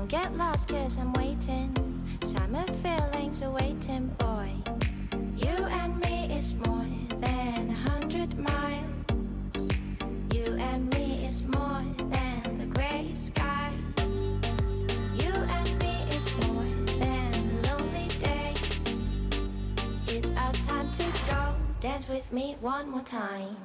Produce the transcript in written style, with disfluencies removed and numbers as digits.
Don't get lost cause I'm waiting. Summer feelings are waiting, boy. You and me is more than 100 miles. You and me is more than the gray sky. You and me is more than the lonely days. It's our time to go. Dance with me one more time.